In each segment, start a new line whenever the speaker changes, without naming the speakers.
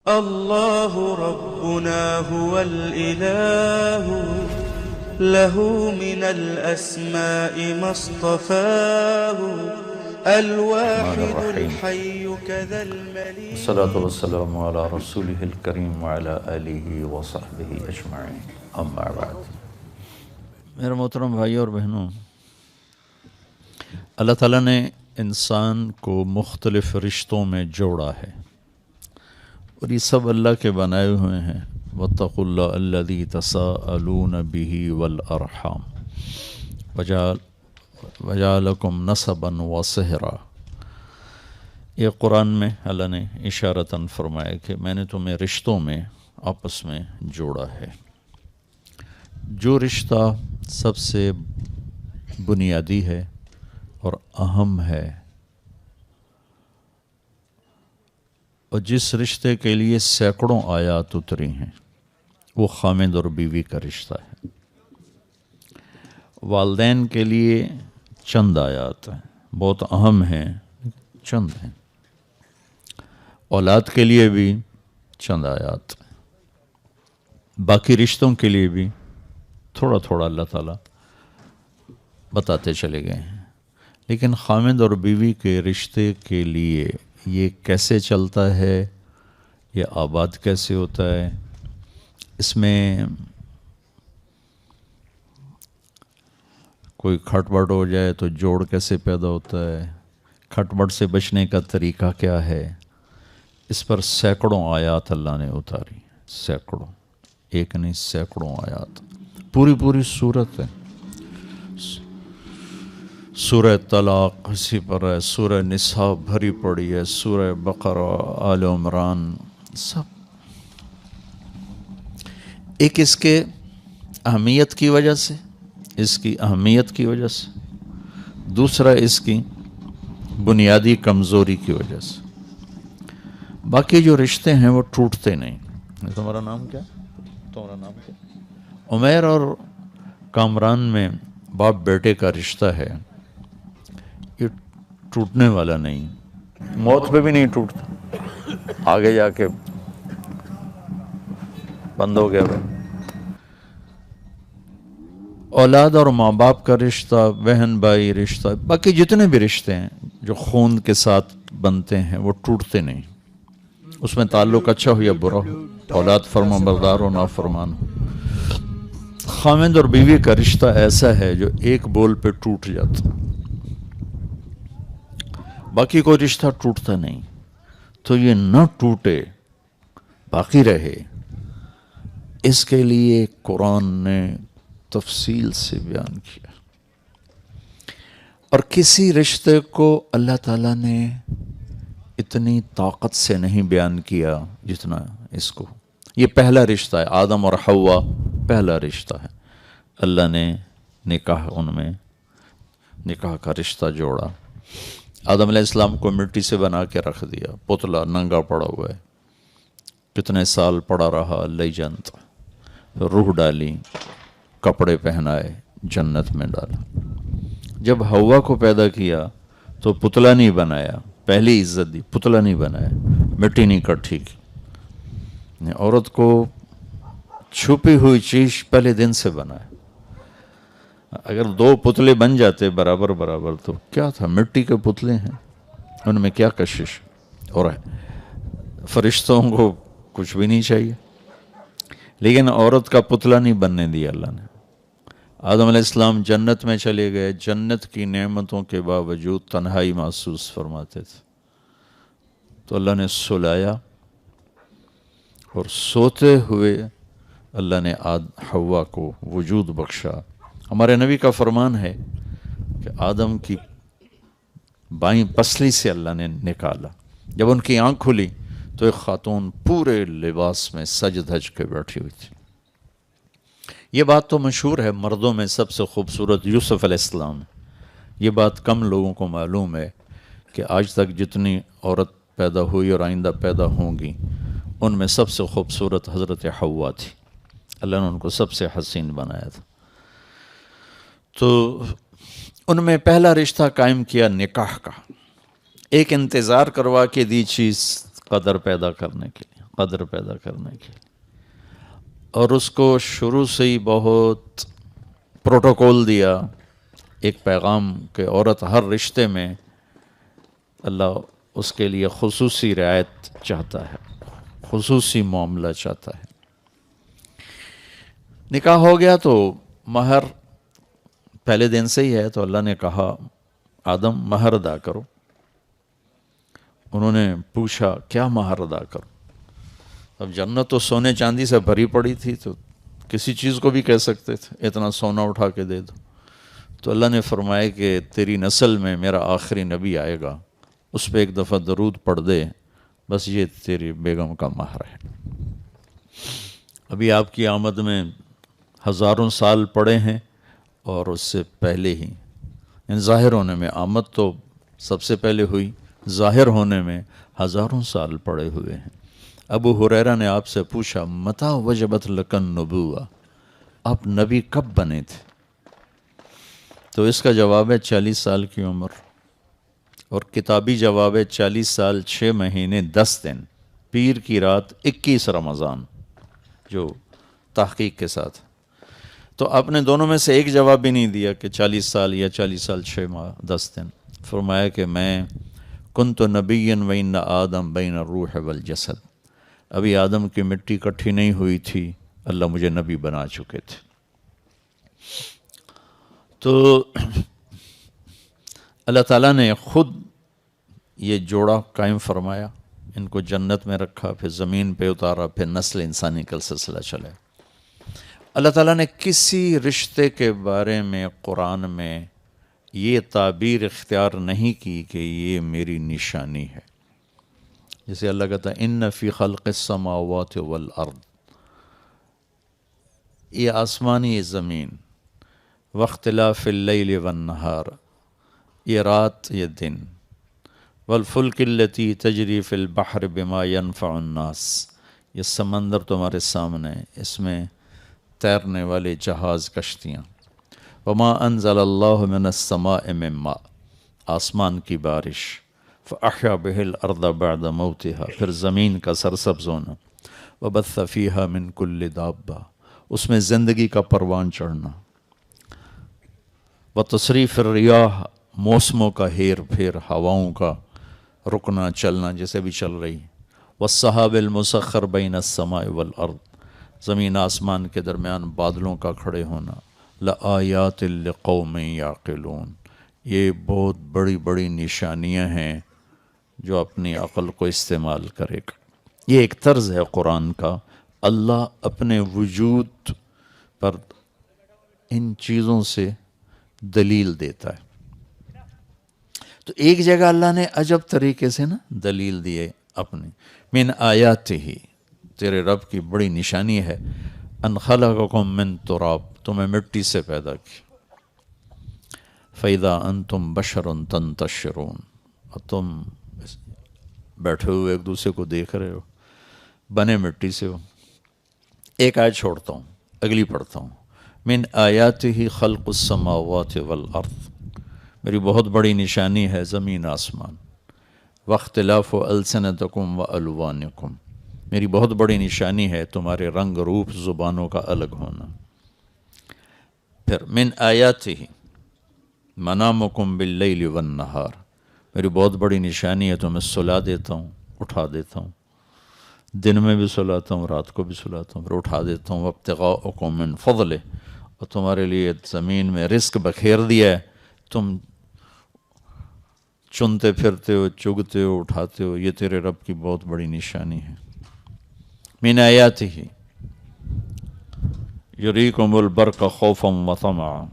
الله ربنا هو الإله له من الأسماء ما اصطفاه الواحد الحي كذا المليك
والصلاة والسلام على رسوله الكريم وعلى آلہ وصحبہ اجمعین اما بعد۔ میرے محترم بھائی اور بہنوں، اللہ تعالیٰ نے انسان کو مختلف رشتوں میں جوڑا ہے اور یہ سب اللہ کے بنائے ہوئے ہیں۔ واتقوا اللہ الذی تساءلون بہ والارحام وجعلکم نسبا وصہرا۔ یہ قرآن میں اللہ نے اشارتاً فرمایا کہ میں نے تمہیں رشتوں میں آپس میں جوڑا ہے۔ جو رشتہ سب سے بنیادی ہے اور اہم ہے، اور جس رشتے کے لیے سینکڑوں آیات اتری ہیں، وہ خامد اور بیوی کا رشتہ ہے۔ والدین کے لیے چند آیات ہیں، بہت اہم ہیں، چند ہیں۔ اولاد کے لیے بھی چند آیات ہیں۔ باقی رشتوں کے لیے بھی تھوڑا تھوڑا اللہ تعالیٰ بتاتے چلے گئے ہیں۔ لیکن خامد اور بیوی کے رشتے کے لیے یہ کیسے چلتا ہے، یہ آباد کیسے ہوتا ہے، اس میں کوئی کھٹ پٹ ہو جائے تو جوڑ کیسے پیدا ہوتا ہے، کھٹ پٹ سے بچنے کا طریقہ کیا ہے، اس پر سینکڑوں آیات اللہ نے اتاری، سینکڑوں، ایک نہیں سینکڑوں آیات، پوری صورت ہے۔ سورہ طلاق اسی پر ہے، سورہ نساء بھری پڑی ہے، سورہ بقرہ، آل عمران، سب ایک اس کے اہمیت کی وجہ سے، اس کی اہمیت کی وجہ سے، دوسرا اس کی بنیادی کمزوری کی وجہ سے۔ باقی جو رشتے ہیں وہ ٹوٹتے نہیں۔ تمہارا نام کیا؟ تمہارا نام کیا؟ عمیر اور کامران میں باپ بیٹے کا رشتہ ہے، یہ ٹوٹنے والا نہیں، موت پہ بھی نہیں ٹوٹتا، آگے جا کے بند ہو گیا۔ اولاد اور ماں باپ کا رشتہ، بہن بھائی رشتہ، باقی جتنے بھی رشتے ہیں جو خون کے ساتھ بنتے ہیں وہ ٹوٹتے نہیں، اس میں تعلق اچھا ہو یا برا ہو، اولاد فرما بردار ہو نافرمان ہو۔ خامد اور بیوی کا رشتہ ایسا ہے جو ایک بول پہ ٹوٹ جاتا، باقی کوئی رشتہ ٹوٹتا نہیں۔ تو یہ نہ ٹوٹے، باقی رہے، اس کے لیے قرآن نے تفصیل سے بیان کیا، اور کسی رشتے کو اللہ تعالیٰ نے اتنی طاقت سے نہیں بیان کیا جتنا اس کو۔ یہ پہلا رشتہ ہے، آدم اور حوا پہلا رشتہ ہے۔ اللہ نے نکاح، ان میں نکاح کا رشتہ جوڑا۔ آدم علیہ السلام کو مٹی سے بنا کے رکھ دیا، پتلا ننگا پڑا ہوا ہے، کتنے سال پڑا رہا، لے جانتا، روح ڈالی، کپڑے پہنائے، جنت میں ڈالا۔ جب حوا کو پیدا کیا تو پتلا نہیں بنایا، پہلی عزت دی، پتلا نہیں بنایا، مٹی نہیں کٹھی کی۔ عورت کو چھپی ہوئی چیز پہلے دن سے بنایا۔ اگر دو پتلے بن جاتے برابر تو کیا تھا، مٹی کے پتلے ہیں، ان میں کیا کشش، اور فرشتوں کو کچھ بھی نہیں چاہیے، لیکن عورت کا پتلا نہیں بننے دیا اللہ نے۔ آدم علیہ السلام جنت میں چلے گئے، جنت کی نعمتوں کے باوجود تنہائی محسوس فرماتے تھے، تو اللہ نے سلایا، اور سوتے ہوئے اللہ نے حوا کو وجود بخشا۔ ہمارے نبی کا فرمان ہے کہ آدم کی بائیں پسلی سے اللہ نے نکالا، جب ان کی آنکھ کھلی تو ایک خاتون پورے لباس میں سج دھج کے بیٹھی ہوئی تھی۔ یہ بات تو مشہور ہے، مردوں میں سب سے خوبصورت یوسف علیہ السلام۔ یہ بات کم لوگوں کو معلوم ہے کہ آج تک جتنی عورت پیدا ہوئی اور آئندہ پیدا ہوں گی، ان میں سب سے خوبصورت حضرت حوا تھی۔ اللہ نے ان کو سب سے حسین بنایا تھا۔ تو ان میں پہلا رشتہ قائم کیا نکاح کا، ایک انتظار کروا کے دی چیز قدر پیدا کرنے کے لیے، قدر پیدا کرنے کے لیے، اور اس کو شروع سے ہی بہت پروٹوکول دیا، ایک پیغام کہ عورت ہر رشتے میں اللہ اس کے لیے خصوصی رعایت چاہتا ہے، خصوصی معاملہ چاہتا ہے۔ نکاح ہو گیا تو مہر پہلے دن سے ہی ہے، تو اللہ نے کہا آدم مہر ادا کرو۔ انہوں نے پوچھا کیا مہر ادا کرو؟ اب جنت تو سونے چاندی سے بھری پڑی تھی، تو کسی چیز کو بھی کہہ سکتے تھے اتنا سونا اٹھا کے دے دو۔ تو اللہ نے فرمایا کہ تیری نسل میں میرا آخری نبی آئے گا، اس پہ ایک دفعہ درود پڑھ دے، بس یہ تیری بیگم کا مہر ہے۔ ابھی آپ کی آمد میں ہزاروں سال پڑے ہیں، اور اس سے پہلے ہی ظاہر ہونے میں آمد تو سب سے پہلے ہوئی، ظاہر ہونے میں ہزاروں سال پڑے ہوئے ہیں۔ ابو ہریرہ نے آپ سے پوچھا متی وجبت لک النبوۃ، آپ نبی کب بنے تھے؟ تو اس کا جواب ہے 40 سال کی عمر، اور کتابی جواب ہے 40 سال 6 مہینے 10 دن، پیر کی رات 21 رمضان، جو تحقیق کے ساتھ۔ تو آپ نے دونوں میں سے ایک جواب بھی نہیں دیا کہ 40 سال یا 40 سال 6 ماہ 10 دن۔ فرمایا کہ میں کنت نبیا وان آدم بین الروح والجسد، ابھی آدم کی مٹی اکٹھی نہیں ہوئی تھی، اللہ مجھے نبی بنا چکے تھے۔ تو اللہ تعالیٰ نے خود یہ جوڑا قائم فرمایا، ان کو جنت میں رکھا، پھر زمین پہ اتارا، پھر نسل انسانی کا سلسلہ چلے۔ اللہ تعالیٰ نے کسی رشتے کے بارے میں قرآن میں یہ تعبیر اختیار نہیں کی کہ یہ میری نشانی ہے۔ جیسے اللہ کہتا ہے ان فی خلق السماوات والارض، یہ آسمانی، یہ زمین، واختلاف اللیل والنہار، یہ رات یہ دن، والفلک التی تجری فی البحر بما ینفع الناس، یہ سمندر تمہارے سامنے، اس میں تیرنے والے جہاز، کشتیاں، وما انزل اللہ من السماء من ماء، آسمان کی بارش، فاحیا بہ الارض بعد موتها، پھر زمین کا سرسبز ہونا، وبث فیہا من کل دابہ، اس میں زندگی کا پروان چڑھنا، وتصریف الریاح، موسموں کا ہیر پھیر، ہواؤں کا رکنا چلنا جیسے بھی چل رہی، والسحاب المسخر بین السماء والارض، زمین آسمان کے درمیان بادلوں کا کھڑے ہونا، لآیات لقوم یعقلون، یہ بہت بڑی بڑی نشانیاں ہیں جو اپنی عقل کو استعمال کرے گا۔ یہ ایک طرز ہے قرآن کا، اللہ اپنے وجود پر ان چیزوں سے دلیل دیتا ہے۔ تو ایک جگہ اللہ نے عجب طریقے سے نا دلیل دیے اپنی، من آیاتہ، تیرے رب کی بڑی نشانی ہے، ان خلقکم من تراب، تمہیں مٹی سے پیدا کی، فَإِذَا أَنْتُمْ بَشَرٌ تَنْتَشِرُونَ، اور تم بیٹھے ہوئے ایک دوسرے کو دیکھ رہے ہو، بنے مٹی سے ہو۔ ایک آیت چھوڑتا ہوں، اگلی پڑھتا ہوں، من آیاتہ خلق السماوات والارض، میری بہت بڑی نشانی ہے زمین آسمان، واختلاف السنتکم والوانکم، میری بہت بڑی نشانی ہے تمہارے رنگ روپ زبانوں کا الگ ہونا۔ پھر من آیاتہ منامکم باللیل والنہار، میری بہت بڑی نشانی ہے تمہیں سلا دیتا ہوں، اٹھا دیتا ہوں، دن میں بھی سلاتا ہوں، رات کو بھی سلاتا ہوں، پھر اٹھا دیتا ہوں، وابتغاءکم من فضلہ، اور تمہارے لیے زمین میں رزق بکھیر دیا ہے، تم چنتے پھرتے ہو، چگتے ہو، اٹھاتے ہو، یہ تیرے رب کی بہت بڑی نشانی ہے۔ من آیاتہ یریکم البرق خوفا وطمعا،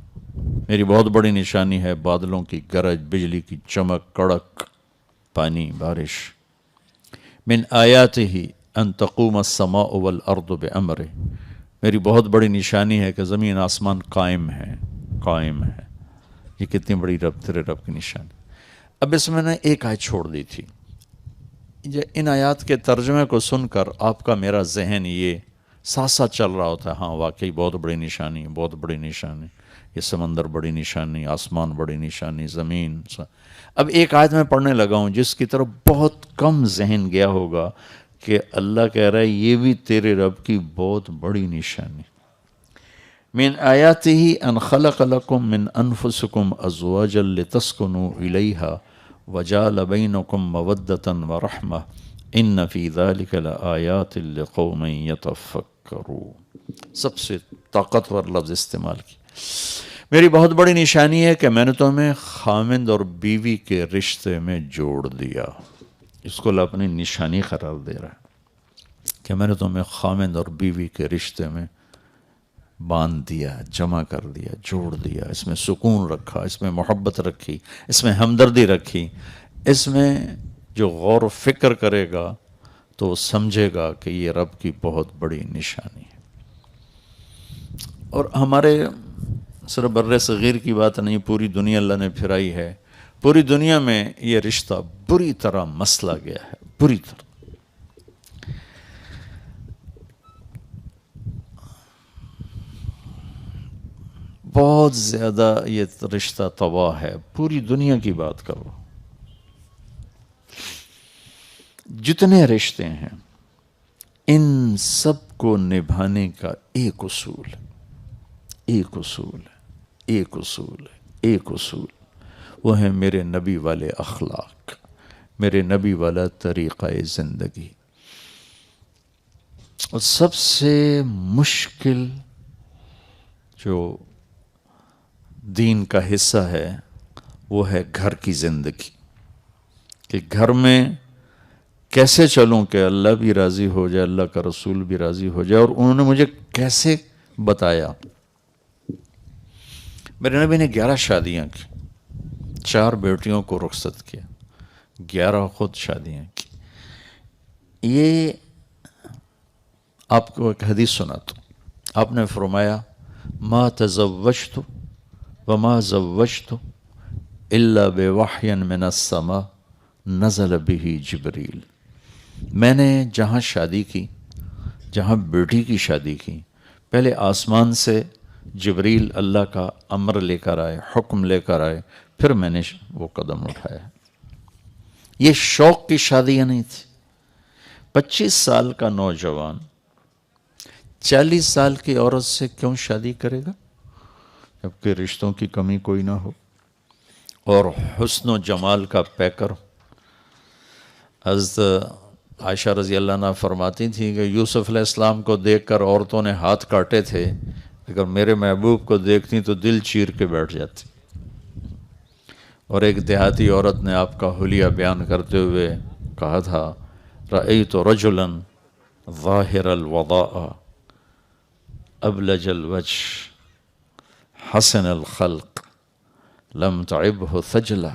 میری بہت بڑی نشانی ہے بادلوں کی گرج، بجلی کی چمک، کڑک، پانی، بارش۔ من آیاتہ ان تقوم السماء والارض بامرہ، میری بہت بڑی نشانی ہے کہ زمین آسمان قائم ہے، قائم ہے۔ یہ کتنی بڑی تیرے رب کی نشانی۔ اب اس میں نے ایک آیت چھوڑ دی تھی، ان آیات کے ترجمے کو سن کر آپ کا میرا ذہن یہ ساتھ ساتھ چل رہا ہوتا ہے، ہاں واقعی بہت بڑی نشانی، بہت بڑی نشانی، یہ سمندر بڑی نشانی، آسمان بڑی نشانی، زمین۔ اب ایک آیت میں پڑھنے لگا ہوں جس کی طرف بہت کم ذہن گیا ہوگا کہ اللہ کہہ رہا ہے یہ بھی تیرے رب کی بہت بڑی نشانی. من آیاتہ ان خلق لکم من انفسکم ازواجا لتسکنوا الیہا وجعل بینکم مودۃ ورحمہ ان فی ذلک لآیات لقوم یتفکرون. سب سے طاقتور لفظ استعمال کی. میری بہت بڑی نشانی ہے کہ میں نے تمہیں خامند اور بیوی کے رشتے میں جوڑ دیا. اس کو اللہ اپنی نشانی قرار دے رہا ہے کہ میں نے تمہیں خامند اور بیوی کے رشتے میں باندھ دیا، جمع کر دیا، جوڑ دیا. اس میں سکون رکھا، اس میں محبت رکھی، اس میں ہمدردی رکھی. اس میں جو غور و فکر کرے گا تو وہ سمجھے گا کہ یہ رب کی بہت بڑی نشانی ہے. اور ہمارے صرف بر صغیر کی بات نہیں، پوری دنیا اللہ نے پھرائی ہے. پوری دنیا میں یہ رشتہ بری طرح مسلا گیا ہے، بری طرح. بہت زیادہ یہ رشتہ تباہ ہے. پوری دنیا کی بات کرو، جتنے رشتے ہیں ان سب کو نبھانے کا ایک اصول ہے، ایک اصول ہے، ایک اصول ہے، ایک اصول. وہ ہے میرے نبی والے اخلاق، میرے نبی والا طریقہ زندگی. اور سب سے مشکل جو دین کا حصہ ہے وہ ہے گھر کی زندگی، کہ گھر میں کیسے چلوں کہ اللہ بھی راضی ہو جائے، اللہ کا رسول بھی راضی ہو جائے. اور انہوں نے مجھے کیسے بتایا. میرے نبی نے 11 شادیاں کی، 4 بیٹیوں کو رخصت کیا، 11 خود شادیاں کی. یہ آپ کو ایک حدیث سناتا ہوں. آپ نے فرمایا ما تزوجت وما زوجت الا بوحی من السماء نزل به جبریل. میں نے جہاں شادی کی، جہاں بیٹی کی شادی کی، پہلے آسمان سے جبریل اللہ کا امر لے کر آئے، حکم لے کر آئے، پھر میں نے وہ قدم اٹھایا. یہ شوق کی شادیاں نہیں تھی. 25 سال کا نوجوان 40 سال کی عورت سے کیوں شادی کرے گا جبکہ رشتوں کی کمی کوئی نہ ہو اور حسن و جمال کا پیکر. حضرت عائشہ رضی اللہ عنہ فرماتی تھی کہ یوسف علیہ السلام کو دیکھ کر عورتوں نے ہاتھ کاٹے تھے، اگر میرے محبوب کو دیکھتی تو دل چیر کے بیٹھ جاتی. اور ایک دیہاتی عورت نے آپ کا حلیہ بیان کرتے ہوئے کہا تھا رأیت رجلا ظاہر الوضاء ابلج الوجه حسن الخلق لم تعبه ثجلة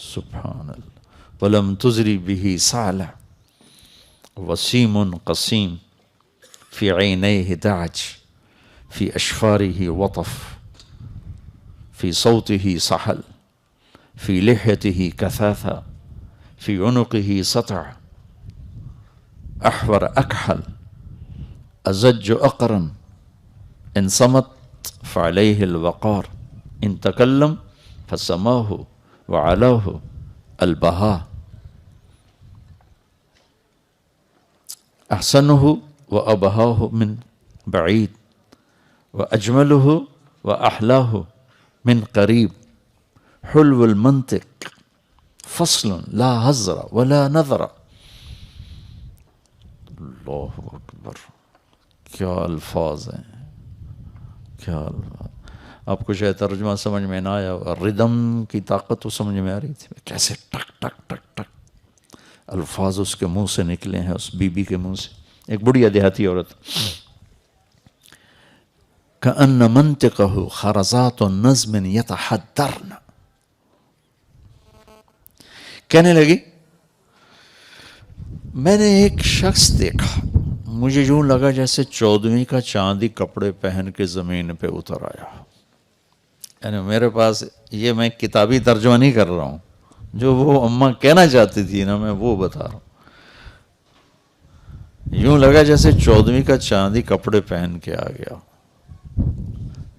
سبحان اللہ ولم تزری به سعلة وسیم قسیم فی عینیہ دعج فی اشفارہ وطف فی صوتہ سحل فی لحیتہ کثاثہ فی عنقہ سطع احور اکحل ازج اقرن ان صمت فعلیہ الوقار ان تکلم فسماہ وعلاہ البہاء احسنہ وابہاہ من بعید واجملہ واحلاہ من قریب حلو المنطق فصل لا حذر ولا نظر. اللہ اکبر، کیا الفاظ ہیں، کیا الفاظ. آپ کو شاید ترجمہ سمجھ میں نہ آیا، ردم کی طاقت تو سمجھ میں آ رہی تھی، کیسے ٹک ٹک ٹک ٹک الفاظ اس کے منہ سے نکلے ہیں، اس بی بی کے منہ سے. ایک بڑھیا دیہاتی عورت کأن منطقہ خرزات نظم یتحدرن، کہنے لگی میں نے ایک شخص دیکھا، مجھے یوں لگا جیسے 14ویں کا چاندی کپڑے پہن کے زمین پہ اتر آیا. یعنی میرے پاس یہ میں کتابی ترجمہ نہیں کر رہا ہوں، جو وہ اماں کہنا چاہتی تھی نا میں وہ بتا رہا ہوں. یوں لگا جیسے 14ویں کا چاندی کپڑے پہن کے آ گیا،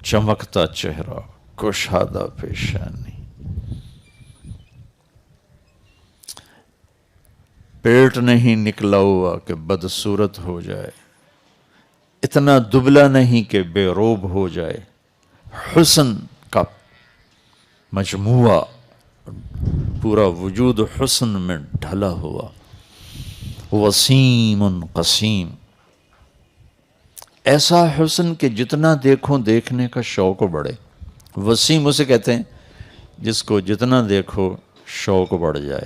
چمکتا چہرہ، کشادہ پیشانی. پیٹ نہیں نکلا ہوا کہ بدصورت ہو جائے، اتنا دبلا نہیں کہ بے روب ہو جائے، حسن کا مجموعہ پورا وجود حسن میں ڈھلا ہوا، وسیم قسیم، ایسا حسن کہ جتنا دیکھو دیکھنے کا شوق بڑھے۔ وسیم اسے کہتے ہیں جس کو جتنا دیکھو شوق بڑھ جائے۔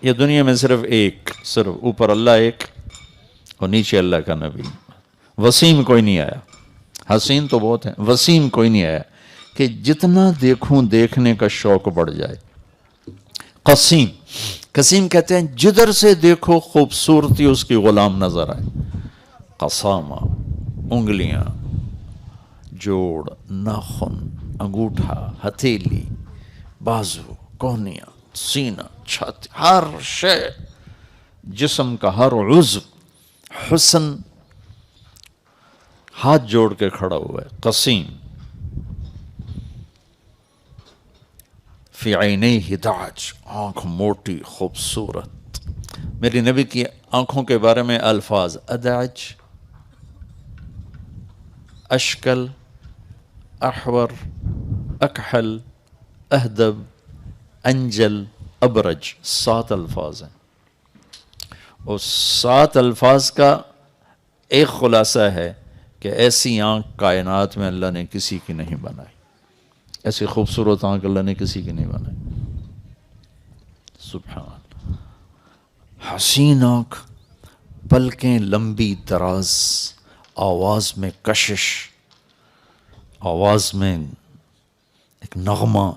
یہ دنیا میں صرف اوپر اللہ ایک اور نیچے اللہ کا نبی، وسیم کوئی نہیں آیا۔ حسین تو بہت ہیں، وسیم کوئی نہیں آیا کہ جتنا دیکھوں دیکھنے کا شوق بڑھ جائے۔ قسیم کہتے ہیں جدھر سے دیکھو خوبصورتی اس کی غلام نظر آئے۔ قسامہ، انگلیاں، جوڑ، ناخن، انگوٹھا، ہتھیلی، بازو، کونیاں، سینہ، چھاتی، ہر شے، جسم کا ہر عضو حسن ہاتھ جوڑ کے کھڑا ہوا ہے۔ قسیم، فی عینیہ دعج، آنکھ موٹی خوبصورت۔ میری نبی کی آنکھوں کے بارے میں الفاظ ادعج، اشکل، احور، اکحل، اہدب، انجل، ابرج، 7 الفاظ ہیں، اور 7 الفاظ کا ایک خلاصہ ہے کہ ایسی آنکھ کائنات میں اللہ نے کسی کی نہیں بنائی، ایسی خوبصورت آنکھ اللہ نے کسی کی نہیں بنائی۔ سبحان اللہ، حسین آنکھ، پلکیں لمبی دراز، آواز میں کشش، آواز میں ایک نغمہ،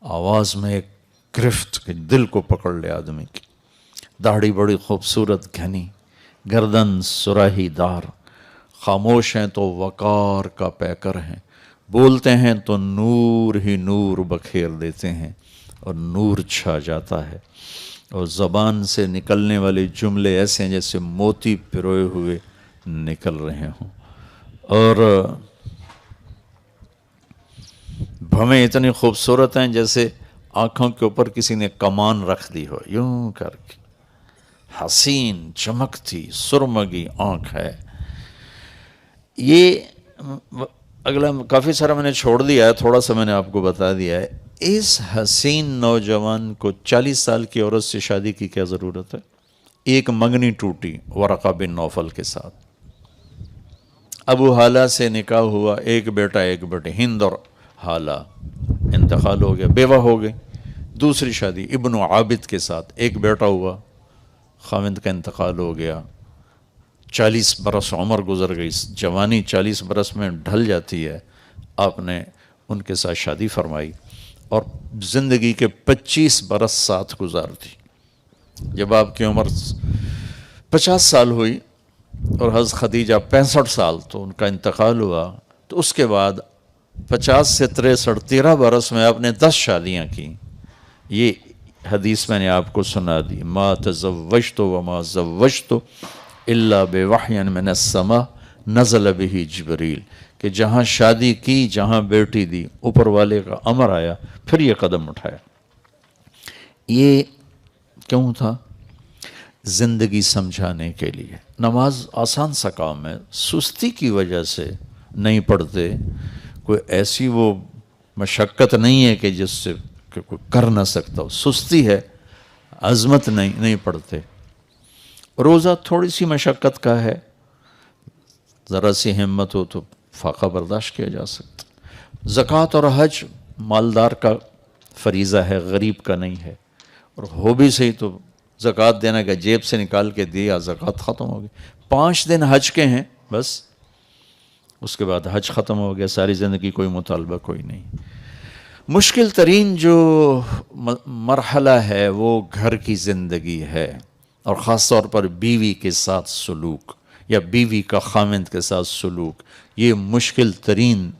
آواز میں ایک گرفت کہ دل کو پکڑ لے آدمی کی۔ داڑھی بڑی خوبصورت گھنی، گردن سراہی دار، خاموش ہیں تو وقار کا پیکر ہیں، بولتے ہیں تو نور ہی نور بکھیر دیتے ہیں اور نور چھا جاتا ہے، اور زبان سے نکلنے والے جملے ایسے ہیں جیسے موتی پروئے ہوئے نکل رہے ہوں، اور بھویں اتنی خوبصورت ہیں جیسے آنکھوں کے اوپر کسی نے کمان رکھ دی ہو، یوں کر کے حسین چمکتی سرمگی آنکھ ہے۔ یہ اگلا کافی سارا میں نے چھوڑ دیا ہے، تھوڑا سا میں نے آپ کو بتا دیا ہے۔ اس حسین نوجوان کو 40 سال کی عورت سے شادی کی کیا ضرورت ہے؟ ایک منگنی ٹوٹی ورقہ بن نوفل کے ساتھ، ابو حالہ سے نکاح ہوا، ایک بیٹا ایک بیٹی، ہند اور حالہ، انتقال ہو گیا، بیوہ ہو گئی، دوسری شادی ابن عابد کے ساتھ، ایک بیٹا ہوا، خاوند کا انتقال ہو گیا، 40 برس عمر گزر گئی، جوانی 40 برس میں ڈھل جاتی ہے، آپ نے ان کے ساتھ شادی فرمائی اور زندگی کے 25 برس ساتھ گزار دی۔ جب آپ کی عمر 50 سال ہوئی اور حضرت خدیجہ 65 سال تو ان کا انتقال ہوا، تو اس کے بعد 50 سے 63 13 برس میں آپ نے 10 شادیاں کی۔ یہ حدیث میں نے آپ کو سنا دی، ما تزوجت وما زوجت الا بوحی من السماء نزل به جبریل، کہ جہاں شادی کی، جہاں بیٹی دی، اوپر والے کا امر آیا، پھر یہ قدم اٹھایا۔ یہ کیوں تھا؟ زندگی سمجھانے کے لیے۔ نماز آسان سا کام ہے، سستی کی وجہ سے نہیں پڑھتے، کوئی ایسی وہ مشقت نہیں ہے کہ جس سے کہ کوئی کر نہ سکتا ہو، سستی ہے، عظمت نہیں پڑھتے۔ روزہ تھوڑی سی مشقت کا ہے، ذرا سی ہمت ہو تو فاقہ برداشت کیا جا سکتا۔ زکوٰۃ اور حج مالدار کا فریضہ ہے، غریب کا نہیں ہے، اور ہو بھی صحیح تو زکوٰۃ دینا کہ جیب سے نکال کے دیا، زکوٰۃ ختم ہو گئی۔ 5 دن حج کے ہیں بس، اس کے بعد حج ختم ہو گیا، ساری زندگی کوئی مطالبہ کوئی نہیں۔ مشکل ترین جو مرحلہ ہے وہ گھر کی زندگی ہے، اور خاص طور پر بیوی کے ساتھ سلوک یا بیوی کا خاوند کے ساتھ سلوک، یہ مشکل ترین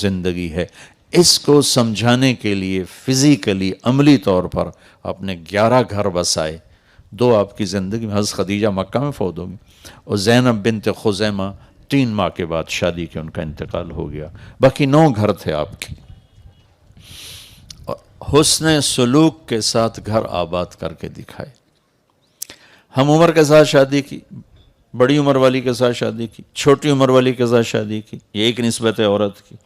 زندگی ہے۔ اس کو سمجھانے کے لیے فزیکلی عملی طور پر آپ نے 11 گھر بسائے، 2 آپ کی زندگی میں، حضرت خدیجہ مکہ میں فوت ہوگی، اور زینب بنت خزیمہ 3 ماہ کے بعد شادی کے ان کا انتقال ہو گیا، باقی 9 گھر تھے آپ کے۔ حسن سلوک کے ساتھ گھر آباد کر کے دکھائے۔ ہم عمر کے ساتھ شادی کی، بڑی عمر والی کے ساتھ شادی کی، چھوٹی عمر والی کے ساتھ شادی کی، یہ ایک نسبت ہے عورت کی۔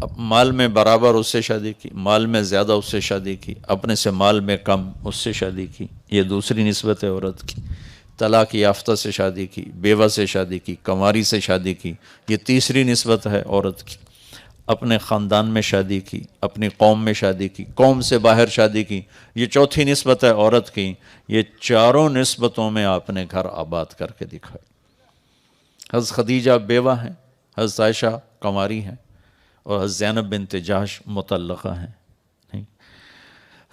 اب مال میں برابر اس سے شادی کی، مال میں زیادہ اس سے شادی کی، اپنے سے مال میں کم اس سے شادی کی، یہ دوسری نسبت ہے عورت کی۔ طلاق یافتہ سے شادی کی، بیوہ سے شادی کی، کنواری سے شادی کی، یہ تیسری نسبت ہے عورت کی۔ اپنے خاندان میں شادی کی، اپنی قوم میں شادی کی، قوم سے باہر شادی کی، یہ چوتھی نسبت ہے عورت کی۔ یہ چاروں نسبتوں میں آپ نے گھر آباد کر کے دکھائے۔ حضرت خدیجہ بیوہ ہیں، حضرت عائشہ کنواری ہیں، اور حضرت زینب بنت جحش مطلقہ ہیں۔ نہیں،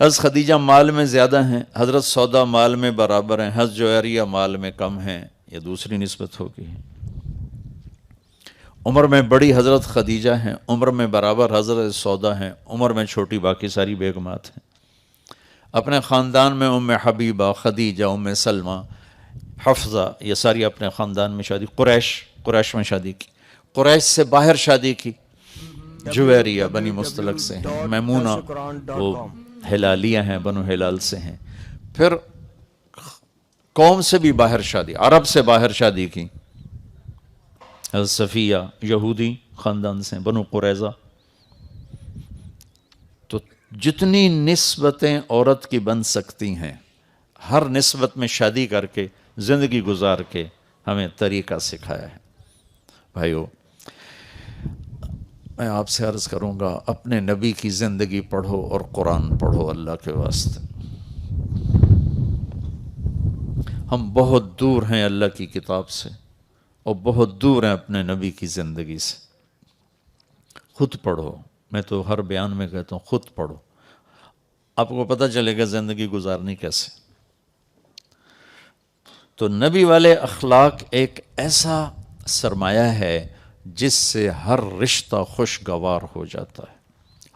حضرت خدیجہ مال میں زیادہ ہیں، حضرت سودا مال میں برابر ہیں، حضرت جویریہ مال میں کم ہیں، یہ دوسری نسبت ہوگی۔ عمر میں بڑی حضرت خدیجہ ہیں، عمر میں برابر حضرت سودا ہیں، عمر میں چھوٹی باقی ساری بیگمات ہیں۔ اپنے خاندان میں ام حبیبہ، خدیجہ، ام سلمہ، حفصہ، یہ ساری اپنے خاندان میں شادی۔ قریش میں شادی کی، قریش سے باہر شادی کی، جویریہ بنی مستلق سے ہیں، میمونہ وہ ہلالیہ ہیں، بنو ہلال سے ہیں۔ پھر قوم سے بھی باہر شادی، عرب سے باہر شادی کی، حضرت صفیہ یہودی خاندان سے، بنو قریظہ۔ تو جتنی نسبتیں عورت کی بن سکتی ہیں، ہر نسبت میں شادی کر کے زندگی گزار کے ہمیں طریقہ سکھایا ہے۔ بھائیو، میں آپ سے عرض کروں گا، اپنے نبی کی زندگی پڑھو اور قرآن پڑھو اللہ کے واسطے۔ ہم بہت دور ہیں اللہ کی کتاب سے، اور بہت دور ہیں اپنے نبی کی زندگی سے۔ خود پڑھو، میں تو ہر بیان میں کہتا ہوں خود پڑھو، آپ کو پتہ چلے گا زندگی گزارنی کیسے۔ تو نبی والے اخلاق ایک ایسا سرمایہ ہے جس سے ہر رشتہ خوشگوار ہو جاتا ہے،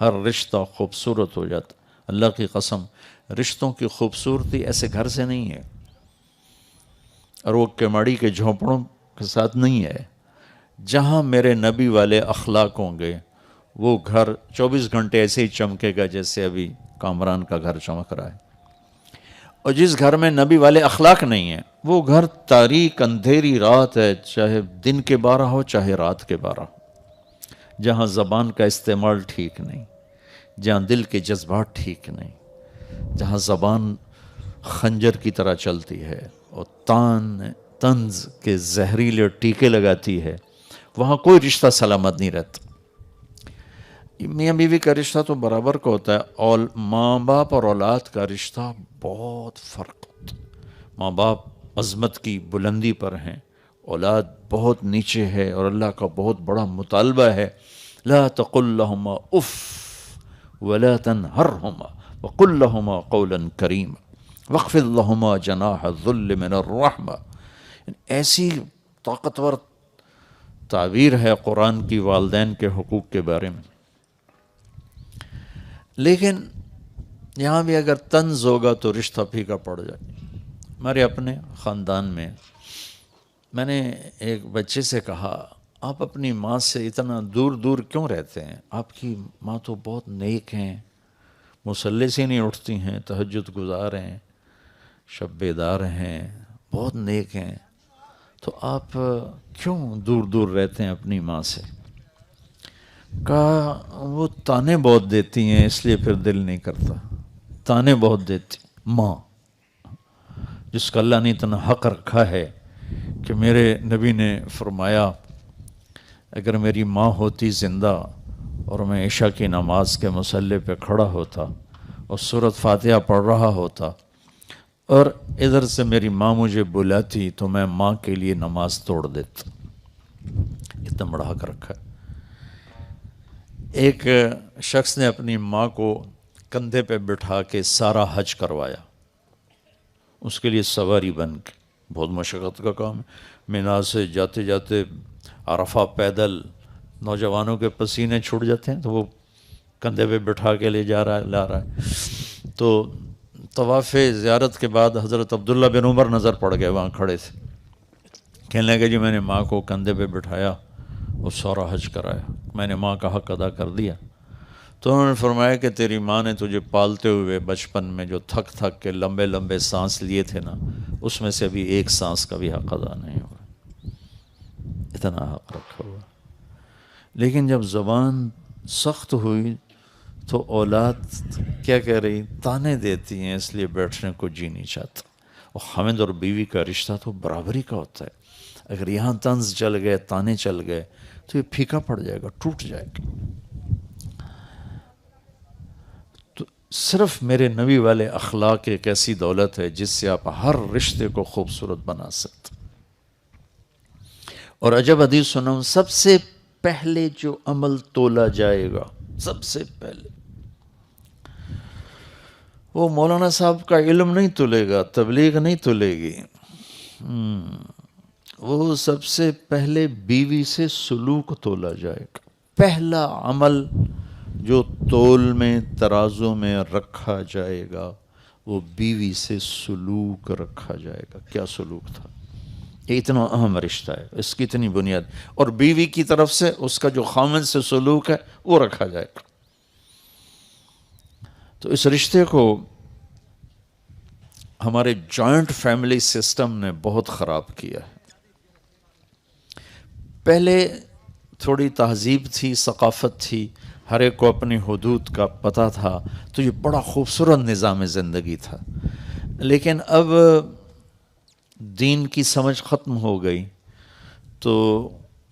ہر رشتہ خوبصورت ہو جاتا ہے۔ اللہ کی قسم، رشتوں کی خوبصورتی ایسے گھر سے نہیں ہے، اور وہ کماڑی کے جھونپڑوں کے ساتھ نہیں ہے۔ جہاں میرے نبی والے اخلاق ہوں گے، وہ گھر 24 گھنٹے ایسے ہی چمکے گا جیسے ابھی کامران کا گھر چمک رہا ہے۔ اور جس گھر میں نبی والے اخلاق نہیں ہیں، وہ گھر تاریک اندھیری رات ہے، چاہے دن کے 12 ہو چاہے رات کے 12 ہو۔ جہاں زبان کا استعمال ٹھیک نہیں، جہاں دل کے جذبات ٹھیک نہیں، جہاں زبان خنجر کی طرح چلتی ہے اور طنز کے زہریلے ٹیکے لگاتی ہے، وہاں کوئی رشتہ سلامت نہیں رہتا۔ میاں بیوی کا رشتہ تو برابر کا ہوتا ہے، اور ماں باپ اور اولاد کا رشتہ بہت فرق ہوتا ہے۔ ماں باپ عظمت کی بلندی پر ہیں، اولاد بہت نیچے ہے، اور اللہ کا بہت بڑا مطالبہ ہے، لا تقل لهما اف ولا تنهرهما وقل لهما قولا کریما واخفض لهما جناح الذل من الرحمہ۔ ایسی طاقتور تعبیر ہے قرآن کی والدین کے حقوق کے بارے میں۔ لیکن یہاں بھی اگر طنز ہوگا تو رشتہ پھیکا پڑ جائے۔ ہمارے اپنے خاندان میں میں نے ایک بچے سے کہا، آپ اپنی ماں سے اتنا دور دور کیوں رہتے ہیں؟ آپ کی ماں تو بہت نیک ہیں، مصلی سے نہیں اٹھتی ہیں، تہجد گزار ہیں، شب بیدار ہیں، بہت نیک ہیں، تو آپ کیوں دور دور رہتے ہیں اپنی ماں سے؟ کہا وہ تانے بہت دیتی ہیں اس لیے پھر دل نہیں کرتا۔ تانے بہت دیتی ماں، جس کا اللہ نے اتنا حق رکھا ہے کہ میرے نبی نے فرمایا اگر میری ماں ہوتی زندہ اور میں عشاء کی نماز کے مصلی پہ کھڑا ہوتا اور سورۃ فاتحہ پڑھ رہا ہوتا اور ادھر سے میری ماں مجھے بلاتی تو میں ماں کے لیے نماز توڑ دیتا۔ اتنا بڑا حق رکھا ہے۔ ایک شخص نے اپنی ماں کو کندھے پہ بٹھا کے سارا حج کروایا، اس کے لیے سواری بن کے، بہت مشقت کا کام ہے۔ مینا سے جاتے جاتے عرفہ پیدل، نوجوانوں کے پسینے چھوٹ جاتے ہیں تو وہ کندھے پہ بٹھا کے لے جا رہا ہے، لا رہا ہے۔ تو طواف زیارت کے بعد حضرت عبداللہ بن عمر نظر پڑ گئے، وہاں کھڑے تھے۔ کہنے لگے جی میں نے ماں کو کندھے پہ بٹھایا اور سارا حج کرایا، میں نے ماں کا حق ادا کر دیا۔ تو انہوں نے فرمایا کہ تیری ماں نے تجھے پالتے ہوئے بچپن میں جو تھک تھک کے لمبے لمبے سانس لیے تھے نا، اس میں سے ابھی ایک سانس کا بھی حق ادا نہیں ہوا، اتنا حق رکھا ہوا۔ لیکن جب زبان سخت ہوئی تو اولاد کیا کہہ رہی، تانے دیتی ہیں، اس لیے بیٹھنے کو جی نہیں چاہتا۔ اور خاوند اور بیوی کا رشتہ تو برابری کا ہوتا ہے، اگر یہاں طنز چل گئے، تانے چل گئے تو یہ پھیکا پڑ جائے گا، ٹوٹ جائے گا۔ تو صرف میرے نبی والے اخلاق ایک ایسی دولت ہے جس سے آپ ہر رشتے کو خوبصورت بنا سکتے۔ اور عجب حدیث سناؤں، سب سے پہلے جو عمل تولا جائے گا، سب سے پہلے، وہ مولانا صاحب کا علم نہیں تلے گا، تبلیغ نہیں تلے گی، وہ سب سے پہلے بیوی سے سلوک تولا جائے گا۔ پہلا عمل جو تول میں، ترازو میں رکھا جائے گا، وہ بیوی سے سلوک رکھا جائے گا۔ کیا سلوک تھا؟ یہ اتنا اہم رشتہ ہے، اس کی اتنی بنیاد، اور بیوی کی طرف سے اس کا جو خامد سے سلوک ہے وہ رکھا جائے گا۔ تو اس رشتے کو ہمارے جوائنٹ فیملی سسٹم نے بہت خراب کیا ہے۔ پہلے تھوڑی تہذیب تھی، ثقافت تھی، ہر ایک کو اپنی حدود کا پتہ تھا، تو یہ بڑا خوبصورت نظام زندگی تھا۔ لیکن اب دین کی سمجھ ختم ہو گئی تو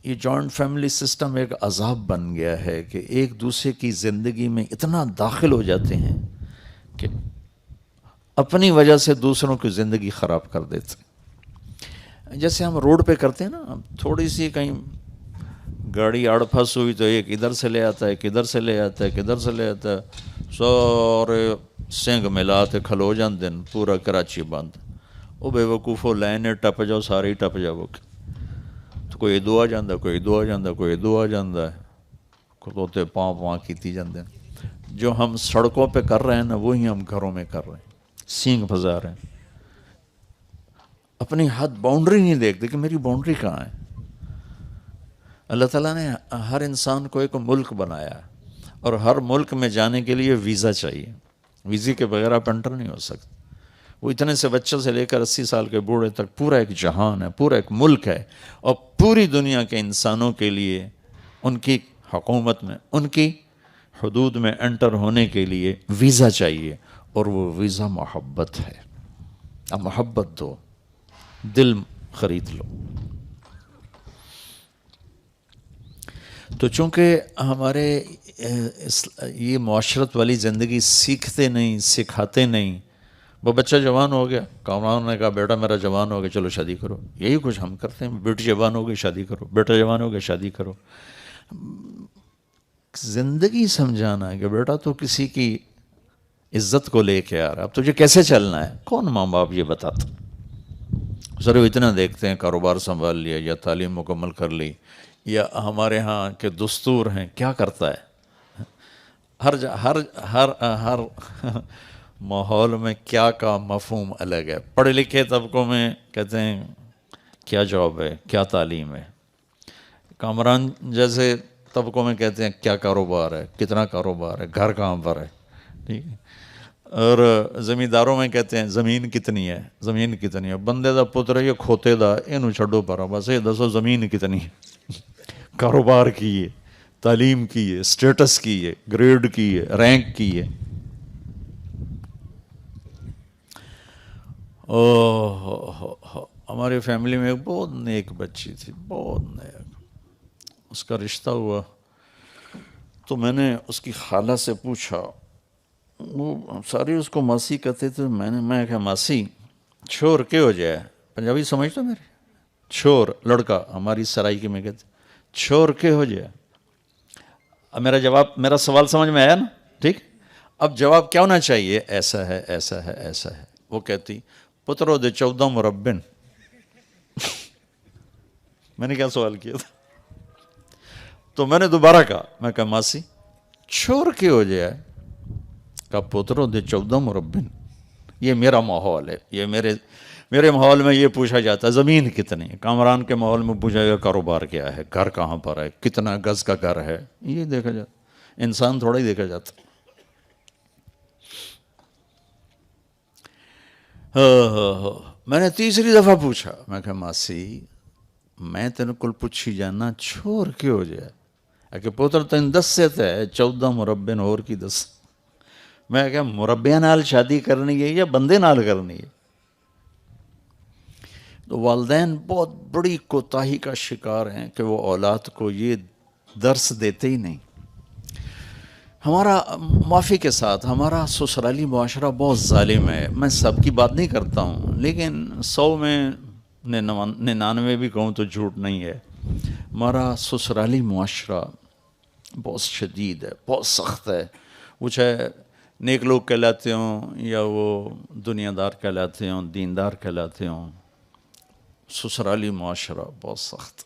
یہ جوائنٹ فیملی سسٹم ایک عذاب بن گیا ہے کہ ایک دوسرے کی زندگی میں اتنا داخل ہو جاتے ہیں کہ اپنی وجہ سے دوسروں کی زندگی خراب کر دیتے ہیں۔ جیسے ہم روڈ پہ کرتے ہیں نا، تھوڑی سی کہیں گاڑی آڑ پھنس ہوئی تو ایک ادھر سے لے آتا ہے، کدھر سے لے آتا ہے، کدھر سے لے آتا ہے، سارے سنگ ملاتے کھلو جاندے ہیں، پورا کراچی بند۔ وہ بے وقوفو لائن ٹپ جاؤ، سارے ہی ٹپ جاؤ، تو کوئی ادو آ جاندہ، کوئی ادو آ جاندہ، کوئی ادو آ جاندہ ہے، کھلوتے پاؤں پاؤں کیتی جاندے ہیں۔ جو ہم سڑکوں پہ کر رہے ہیں نا، وہی ہم گھروں میں کر رہے ہیں، سینگ پھنسا رہے ہیں، اپنی حد باؤنڈری نہیں دیکھتے کہ میری باؤنڈری کہاں ہے۔ اللہ تعالیٰ نے ہر انسان کو ایک ملک بنایا ہے، اور ہر ملک میں جانے کے لیے ویزا چاہیے، ویزے کے بغیر آپ انٹر نہیں ہو سکتے۔ وہ اتنے سے بچوں سے لے کر 80 سال کے بوڑھے تک پورا ایک جہان ہے، پورا ایک ملک ہے، اور پوری دنیا کے انسانوں کے لیے ان کی حکومت میں، ان کی حدود میں انٹر ہونے کے لیے ویزا چاہیے، اور وہ ویزا محبت ہے۔ اب محبت دو، دل خرید لو۔ تو چونکہ ہمارے یہ معاشرت والی زندگی سیکھتے نہیں، سکھاتے نہیں، وہ بچہ جوان ہو گیا، کامران نے کہا بیٹا میرا جوان ہو گیا، چلو شادی کرو، یہی کچھ ہم کرتے ہیں، بیٹی جوان ہو گئی شادی کرو، بیٹا جوان ہو گیا شادی کرو۔ زندگی سمجھانا ہے کہ بیٹا تو کسی کی عزت کو لے کے آ رہا ہے، اب تجھے کیسے چلنا ہے، کون ماں باپ یہ بتاتا؟ صرف اتنا دیکھتے ہیں کاروبار سنبھال لیا، یا تعلیم مکمل کر لی، یا ہمارے ہاں کے دستور ہیں، کیا کرتا ہے، ہر ماحول میں کیا کا مفہوم الگ ہے۔ پڑھے لکھے طبقوں میں کہتے ہیں کیا جاب ہے، کیا تعلیم ہے، کامران جیسے طبقوں میں کہتے ہیں کیا کاروبار ہے، کتنا کاروبار ہے، گھر کہاں پر ہے، ٹھیک ہے، اور زمینداروں میں کہتے ہیں زمین کتنی ہے، زمین کتنی ہے، بندے دا پتر ہے یہ کھوتے دا، اینو چھڈو پر، بس یہ دسو زمین کتنی ہے، کاروبار کی ہے، تعلیم کی ہے، سٹیٹس کی ہے، گریڈ کی ہے، رینک کی ہے۔ ہماری فیملی میں ایک بہت نیک بچی تھی، بہت نیک، اس کا رشتہ ہوا تو میں نے اس کی خالہ سے پوچھا، وہ ساری اس کو ماسی کہتے تھے، میں کہا ماسی چھور کے ہو جائے، پنجابی سمجھتا میرے، چھور لڑکا، ہماری سرائکی میں کہتے چھور کے ہو جائے۔ اب میرا سوال سمجھ میں آیا نا، ٹھیک؟ اب جواب کیا ہونا چاہیے، ایسا ہے، ایسا ہے، ایسا ہے۔ وہ کہتی پترو دے 14 مربن۔ میں نے کیا سوال کیا تھا؟ تو میں نے دوبارہ کہا، میں کہا ماسی چھوڑ کے ہو جائے، کہا پترو دے 14 مربن۔ یہ میرا ماحول ہے، یہ میرے ماحول میں یہ پوچھا جاتا ہے زمین کتنی، کامران کے ماحول میں پوچھا گیا کاروبار کیا ہے، گھر کہاں پر ہے، کتنا گز کا گھر ہے، یہ دیکھا جاتا۔ انسان تھوڑا ہی دیکھا جاتا. میں نے تیسری دفعہ پوچھا, میں کہا ماسی میں تین کول پوچھی جانا چھوڑ کے ہو جائے کہ پوتر تین 10 سے تے 14 مربے اور کی 10. میں کہا مربیاں نال شادی کرنی ہے یا بندے نال کرنی ہے؟ تو والدین بہت بڑی کوتاہی کا شکار ہیں کہ وہ اولاد کو یہ درس دیتے ہی نہیں. ہمارا معافی کے ساتھ ہمارا سسرالی معاشرہ بہت ظالم ہے. میں سب کی بات نہیں کرتا ہوں, لیکن 100 میں 99 بھی کہوں تو جھوٹ نہیں ہے. ہمارا سسرالی معاشرہ بہت شدید ہے, بہت سخت ہے. وہ چاہے نیک لوگ کہلاتے ہوں یا وہ دنیا دار کہلاتے ہوں, دیندار کہلاتے ہوں, سسرالی معاشرہ بہت سخت.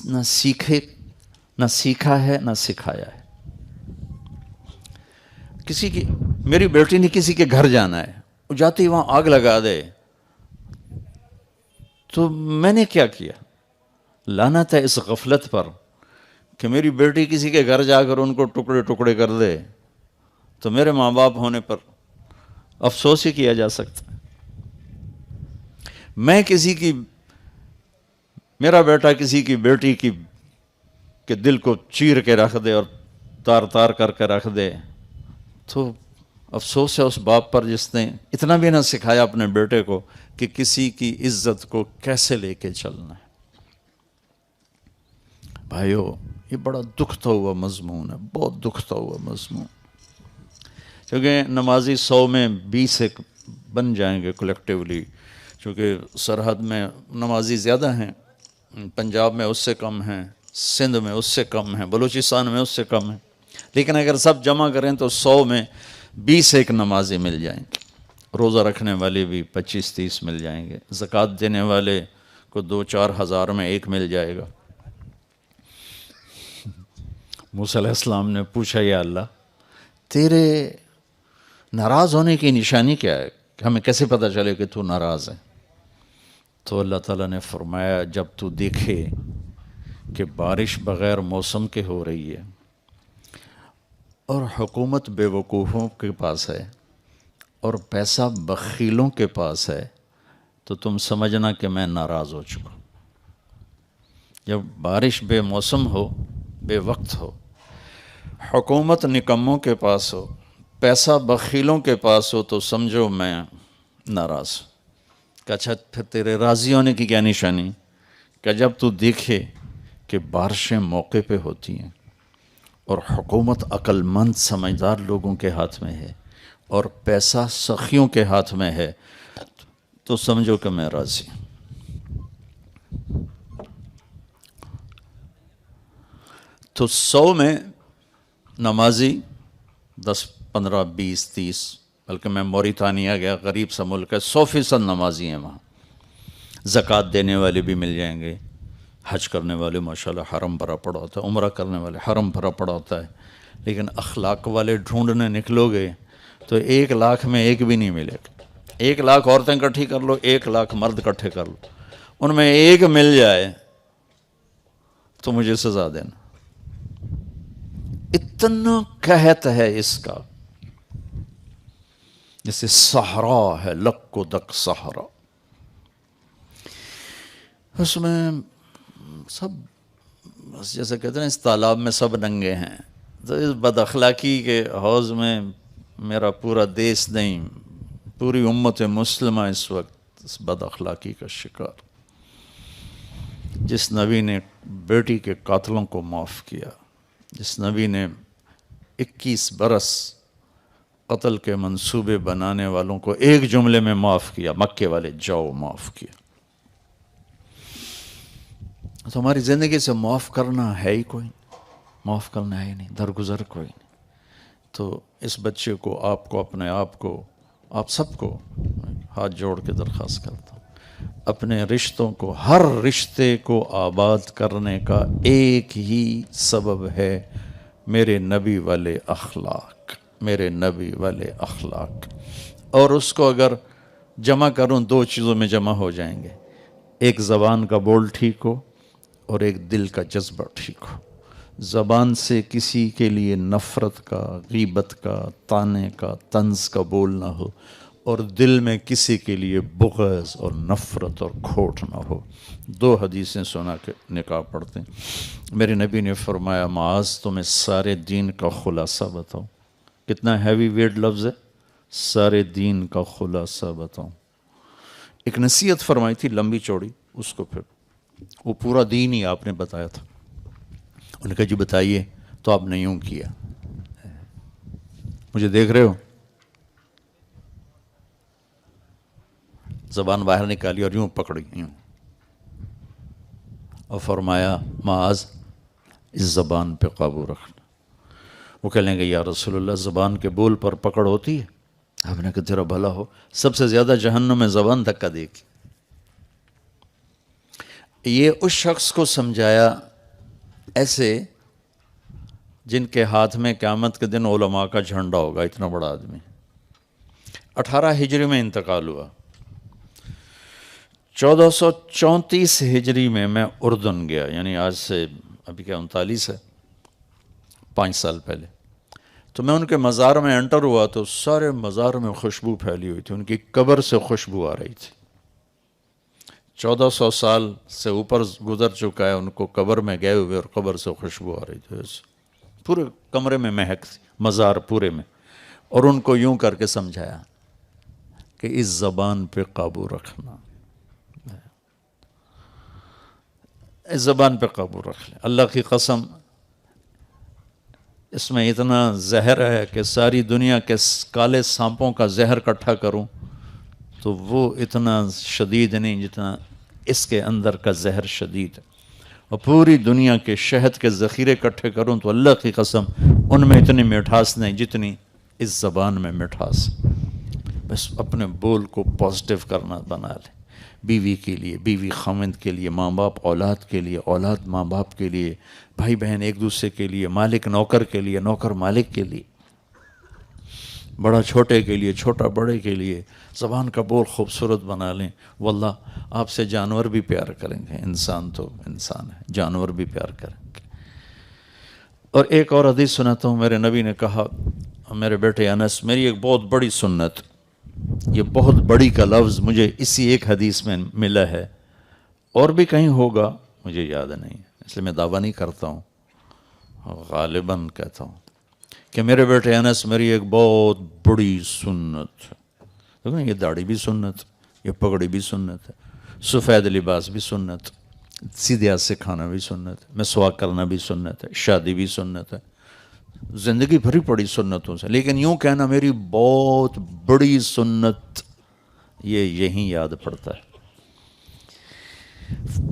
نہ سیکھا ہے نہ سکھایا ہے. کسی کی میری بیٹی نے کسی کے گھر جانا ہے, وہ جاتے ہی وہاں آگ لگا دے تو میں نے کیا کیا؟ لعنت ہے اس غفلت پر کہ میری بیٹی کسی کے گھر جا کر ان کو ٹکڑے ٹکڑے کر دے تو میرے ماں باپ ہونے پر افسوس ہی کیا جا سکتا ہے. میرا بیٹا کسی کی بیٹی کی کے دل کو چیر کے رکھ دے اور تار تار کر کے رکھ دے تو افسوس ہے اس باپ پر جس نے اتنا بھی نہ سکھایا اپنے بیٹے کو کہ کسی کی عزت کو کیسے لے کے چلنا ہے. بھائیو یہ بڑا دکھتا ہوا مضمون ہے, بہت دکھتا ہوا مضمون. کیونکہ نمازی 100 میں 20 ایک بن جائیں گے کلیکٹیولی, چونکہ سرحد میں نمازی زیادہ ہیں, پنجاب میں اس سے کم ہیں, سندھ میں اس سے کم ہیں, بلوچستان میں اس سے کم ہیں. لیکن اگر سب جمع کریں تو 100 میں 20 ایک نمازی مل جائیں گے. روزہ رکھنے والے بھی 25-30 مل جائیں گے. زکوٰۃ دینے والے کو 2-4 ہزار میں ایک مل جائے گا. موسیٰ علیہ السلام نے پوچھا یا اللہ تیرے ناراض ہونے کی نشانی کیا ہے, کہ ہمیں کیسے پتہ چلے کہ تو ناراض ہے؟ تو اللہ تعالیٰ نے فرمایا جب تو دیکھے کہ بارش بغیر موسم کے ہو رہی ہے اور حکومت بے وقوفوں کے پاس ہے اور پیسہ بخیلوں کے پاس ہے تو تم سمجھنا کہ میں ناراض ہو چکا. جب بارش بے موسم ہو, بے وقت ہو, حکومت نکموں کے پاس ہو, پیسہ بخیلوں کے پاس ہو تو سمجھو میں ناراض ہوں. کہ اچھا پھر تیرے راضی ہونے کی کیا نشانی؟ کہ جب تو دیکھے کہ بارشیں موقع پہ ہوتی ہیں اور حکومت عقل مند سمجھدار لوگوں کے ہاتھ میں ہے اور پیسہ سخیوں کے ہاتھ میں ہے تو سمجھو کہ میں راضی ہوں. تو 100 میں نمازی 10, 15, 20, 30, بلکہ میں موریتانیہ گیا, غریب سا ملک ہے, 100% نمازی ہیں وہاں. زکوٰۃ دینے والے بھی مل جائیں گے, حج کرنے والے ماشاءاللہ حرم بھرا پڑا ہوتا ہے, عمرہ کرنے والے حرم بھرا پڑا ہوتا ہے. لیکن اخلاق والے ڈھونڈنے نکلو گے تو 1 لاکھ میں ایک بھی نہیں ملے گا. 1 لاکھ عورتیں اکٹھی کر لو, 1 لاکھ مرد اکٹھے کر لو, ان میں ایک مل جائے تو مجھے سزا دینا. اتنا قحط ہے اس کا, جیسے صحرا ہے, لک و دک صحرا. اس میں سب بس جیسے کہتے ہیں اس تالاب میں سب ننگے ہیں. تو اس بد اخلاقی کے حوض میں میرا پورا دیس نہیں, پوری امت مسلمہ اس وقت اس بد اخلاقی کا شکار. جس نبی نے بیٹی کے قاتلوں کو معاف کیا, جس نبی نے 21 برس قتل کے منصوبے بنانے والوں کو ایک جملے میں معاف کیا, مکے والے جاؤ معاف کیا. تو ہماری زندگی سے معاف کرنا ہے ہی کوئی, معاف کرنا ہے ہی نہیں, درگزر کوئی نہیں. تو اس بچے کو, آپ کو, اپنے آپ کو, آپ سب کو ہاتھ جوڑ کے درخواست کرتا ہوں, اپنے رشتوں کو, ہر رشتے کو آباد کرنے کا ایک ہی سبب ہے میرے نبی والے اخلاق, میرے نبی والے اخلاق. اور اس کو اگر جمع کروں 2 چیزوں میں جمع ہو جائیں گے. ایک زبان کا بول ٹھیک ہو اور ایک دل کا جذبہ ٹھیک ہو. زبان سے کسی کے لیے نفرت کا، غیبت کا، طعنے کا، طنز کا بول نہ ہو، اور دل میں کسی کے لیے بغض اور نفرت اور کھوٹ نہ ہو. 2 حدیثیں سنا کے نکاح پڑھتے ہیں. میرے نبی نے فرمایا معاذ تمہیں سارے دین کا خلاصہ بتاؤں. کتنا ہیوی ویٹ لفظ ہے، سارے دین کا خلاصہ بتاؤں. ایک نصیحت فرمائی تھی لمبی چوڑی، اس کو پھر وہ پورا دین ہی آپ نے بتایا تھا. انہوں نے کہا جی بتائیے. تو آپ نے یوں کیا، مجھے دیکھ رہے ہو، زبان باہر نکالی اور یوں پکڑی یوں، اور فرمایا معاذ اس زبان پہ قابو رکھنا. وہ کہہ لیں گے یا رسول اللہ زبان کے بول پر پکڑ ہوتی ہے؟ آپ نے کہا تیرا بھلا ہو، سب سے زیادہ جہنم میں زبان دھکا دے گی. یہ اس شخص کو سمجھایا ایسے جن کے ہاتھ میں قیامت کے دن علماء کا جھنڈا ہوگا. اتنا بڑا آدمی. 18 ہجری میں انتقال ہوا. 1434 ہجری میں میں اردن گیا، یعنی آج سے ابھی کیا 39 ہے، 5 سال پہلے. تو میں ان کے مزار میں انٹر ہوا تو سارے مزار میں خوشبو پھیلی ہوئی تھی، ان کی قبر سے خوشبو آ رہی تھی. 1400 سال سے اوپر گزر چکا ہے، ان کو قبر میں گئے ہوئے اور قبر سے خوشبو آ رہی تھی. پورے کمرے میں مہک تھی، مزار پورے میں. اور ان کو یوں کر کے سمجھایا کہ اس زبان پہ قابو رکھنا، اس زبان پہ قابو رکھ لیں. اللہ کی قسم اس میں اتنا زہر ہے کہ ساری دنیا کے کالے سانپوں کا زہر اکٹھا کروں تو وہ اتنا شدید نہیں جتنا اس کے اندر کا زہر شدید ہے. اور پوری دنیا کے شہد کے ذخیرے اکٹھے کروں تو اللہ کی قسم ان میں اتنی مٹھاس نہیں جتنی اس زبان میں مٹھاس. بس اپنے بول کو پازیٹیو کرنا بنا لیں. بیوی کے لیے، بیوی خاوند کے لیے، ماں باپ اولاد کے لیے، اولاد ماں باپ کے لیے، بھائی بہن ایک دوسرے کے لیے، مالک نوکر کے لیے، نوکر مالک کے لیے، بڑا چھوٹے کے لیے، چھوٹا بڑے کے لیے. زبان کا بول خوبصورت بنا لیں. واللہ آپ سے جانور بھی پیار کریں گے. انسان تو انسان ہے، جانور بھی پیار کریں گے. اور ایک اور حدیث سناتا ہوں. میرے نبی نے کہا میرے بیٹے انس، میری ایک بہت بڑی سنت، یہ بہت بڑی کا لفظ مجھے اسی ایک حدیث میں ملا ہے، اور بھی کہیں ہوگا مجھے یاد نہیں، اس لیے میں دعویٰ نہیں کرتا ہوں، غالباً کہتا ہوں کہ میرے بیٹے انس میری ایک بہت بڑی سنت ہے. دیکھو یہ داڑھی بھی سنت، یہ پگڑی بھی سنت ہے، سفید لباس بھی سنت، سیدھے ہاتھ سے کھانا بھی سنت ہے، مسواک کرنا بھی سنت ہے، شادی بھی سنت ہے، زندگی بھری پڑی سنتوں سے. لیکن یوں کہنا میری بہت بڑی سنت، یہ یہیں یاد پڑتا ہے.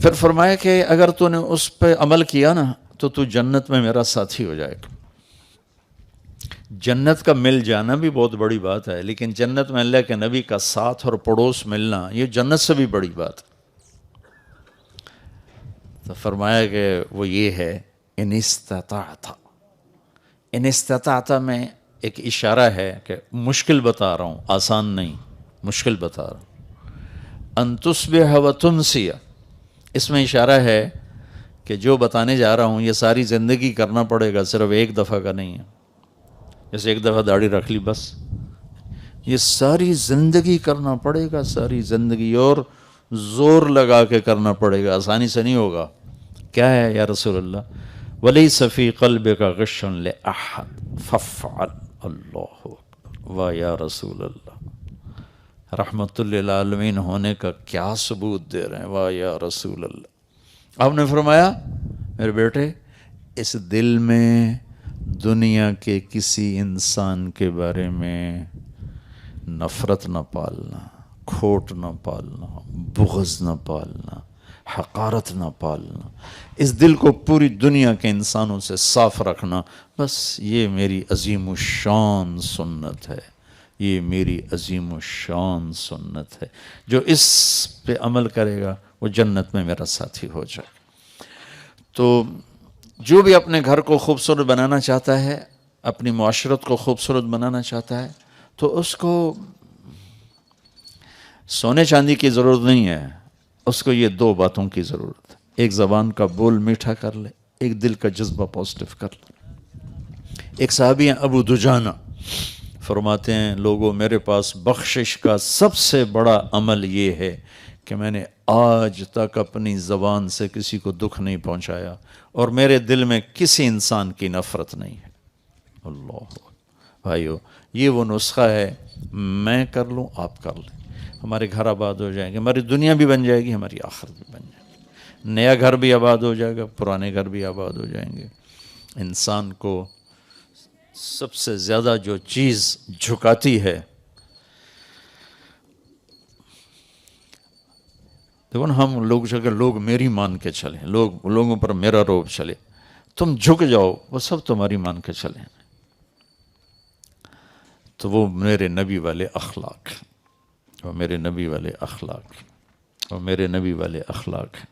پھر فرمایا کہ اگر تو نے اس پہ عمل کیا نا تو تو جنت میں میرا ساتھی ہو جائے گا. جنت کا مل جانا بھی بہت بڑی بات ہے، لیکن جنت میں اللہ کے نبی کا ساتھ اور پڑوس ملنا یہ جنت سے بھی بڑی بات ہے. تو فرمایا کہ وہ یہ ہے ان استطاعت میں ایک اشارہ ہے کہ مشکل بتا رہا ہوں، آسان نہیں، مشکل بتا رہا ہوں. ان تصبح و تمسی، اس میں اشارہ ہے کہ جو بتانے جا رہا ہوں یہ ساری زندگی کرنا پڑے گا، صرف ایک دفعہ کا نہیں ہے. جیسے ایک دفعہ داڑھی رکھ لی بس، یہ ساری زندگی کرنا پڑے گا، ساری زندگی، اور زور لگا کے کرنا پڑے گا، آسانی سے نہیں ہوگا. کیا ہے یا رسول اللہ؟ وَلَيْسَ فِي قَلْبِكَ غِشٌّ لِأَحَدٍ فَافْعَلْ. اللہ اکبر. واہ یا رسول اللہ، رحمت للعالمین ہونے کا کیا ثبوت دے رہے ہیں. واہ یا رسول اللہ. آپ نے فرمایا میرے بیٹے اس دل میں دنیا کے کسی انسان کے بارے میں نفرت نہ پالنا، کھوٹ نہ پالنا، بغض نہ پالنا، حقارت نہ پالنا. اس دل کو پوری دنیا کے انسانوں سے صاف رکھنا. بس یہ میری عظیم الشان سنت ہے، یہ میری عظیم الشان سنت ہے. جو اس پہ عمل کرے گا وہ جنت میں میرا ساتھی ہو جائے. تو جو بھی اپنے گھر کو خوبصورت بنانا چاہتا ہے، اپنی معاشرت کو خوبصورت بنانا چاہتا ہے، تو اس کو سونے چاندی کی ضرورت نہیں ہے. اس کو یہ دو باتوں کی ضرورت ہے، ایک زبان کا بول میٹھا کر لے، ایک دل کا جذبہ پازیٹیو کر لے۔ ایک صحابی ہیں ابو دجانہ، فرماتے ہیں لوگوں میرے پاس بخشش کا سب سے بڑا عمل یہ ہے کہ میں نے آج تک اپنی زبان سے کسی کو دکھ نہیں پہنچایا اور میرے دل میں کسی انسان کی نفرت نہیں ہے۔ اللہ بھائیو، یہ وہ نسخہ ہے، میں کر لوں آپ کر لیں، ہمارے گھر آباد ہو جائیں گے، ہماری دنیا بھی بن جائے گی، ہماری آخرت بھی بن جائے گی، نیا گھر بھی آباد ہو جائے گا، پرانے گھر بھی آباد ہو جائیں گے۔ انسان کو سب سے زیادہ جو چیز جھکاتی ہے، دیکھو نا، ہم لوگ میری مان کے چلیں، لوگوں پر میرا روب چلے، تم جھک جاؤ، وہ سب تمہاری مان کے چلیں، تو وہ میرے نبی والے اخلاق ہیں، وہ میرے نبی والے اخلاق ہیں، وہ میرے نبی والے اخلاق ہیں۔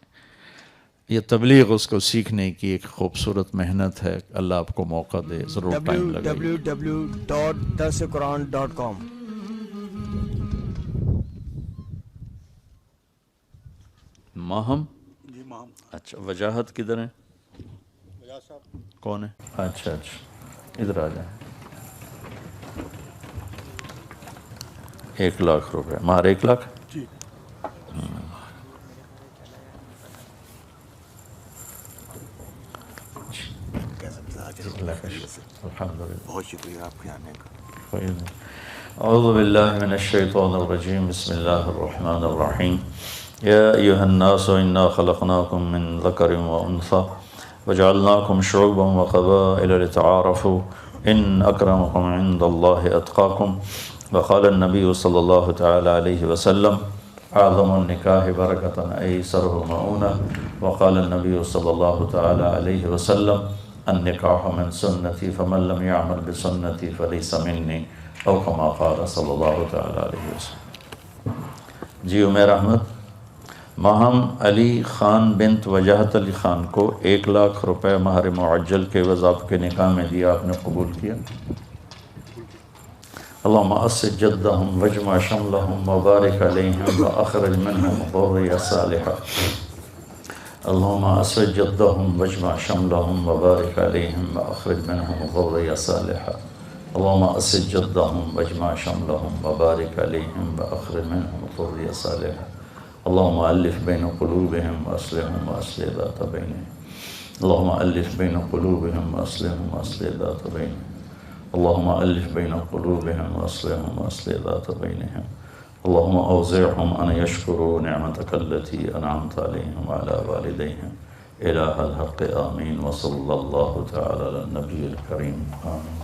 یہ تبلیغ اس کو سیکھنے کی ایک خوبصورت محنت ہے، اللہ آپ کو موقع دے، ضرور ٹائم لگے۔
www.darsequran.com
ماہم،
جی ماہم
اچھا، وجاہت کدھر ہے؟
وجاہت صاحب
کون ہے؟ اچھا اچھا، ادھر آ جائیں۔ 1,00,000 روپے مہر، 1,00,000۔
جی بہت شکریہ آپ کے آنے کا۔
اعوذ باللہ من الشیطان الرجیم، بسم اللہ الرحمن الرحیم۔ یا ایہا الناس انا خلقناکم من ذکر وانثی وجعلناکم شعوبا وقبائل لتعارفوا ان اکرمکم عند اللہ اتقاکم۔ وقال النبی صلی اللہ تعالی علیہ وسلم اعظم النکاح برکۃ ایسرہ مؤونہ۔ وقال النبی صلی اللہ تعالی علیہ وسلم النکاح من سنتی فمن لم يعمل بسنتی فلیس منی، او کما قال صلی اللہ تعالی علیہ وسلم۔ جی عمیر احمد، ماہم علی خان بنت وجاہت علی خان کو 1,00,000 روپے مہر معجل کے عوض آپ کے نکاح میں دیا، آپ نے قبول کیا؟ اللہم اسد جدہم واجمع شملہم وبارک علیہم واخرج منہم ذریہ صالحہ۔ اللہم اسد جدہم واجمع شملہم وبارک علیہم واخرج منہم ذریہ صالحہ۔ اللہم اسد جدہم واجمع شملہم وبارک علیہم واخرج منہم ذریہ صالحہ۔ اللہم الف بین قلوبہم واصلحہم واصلح ذات بینہم۔ اللہم الف بین قلوبہم واصلحہم واصلح ذات بینہم۔ اللہم الف بین قلوبہم واصلحہم واصلح ذات بینہم۔ اللہم اوزعہم ان یشکروا نعمتک التی انعمت علیہم وعلی والدیہم الہ الحق آمین۔ وصلی اللہ تعالی علی النبی الکریم آمین۔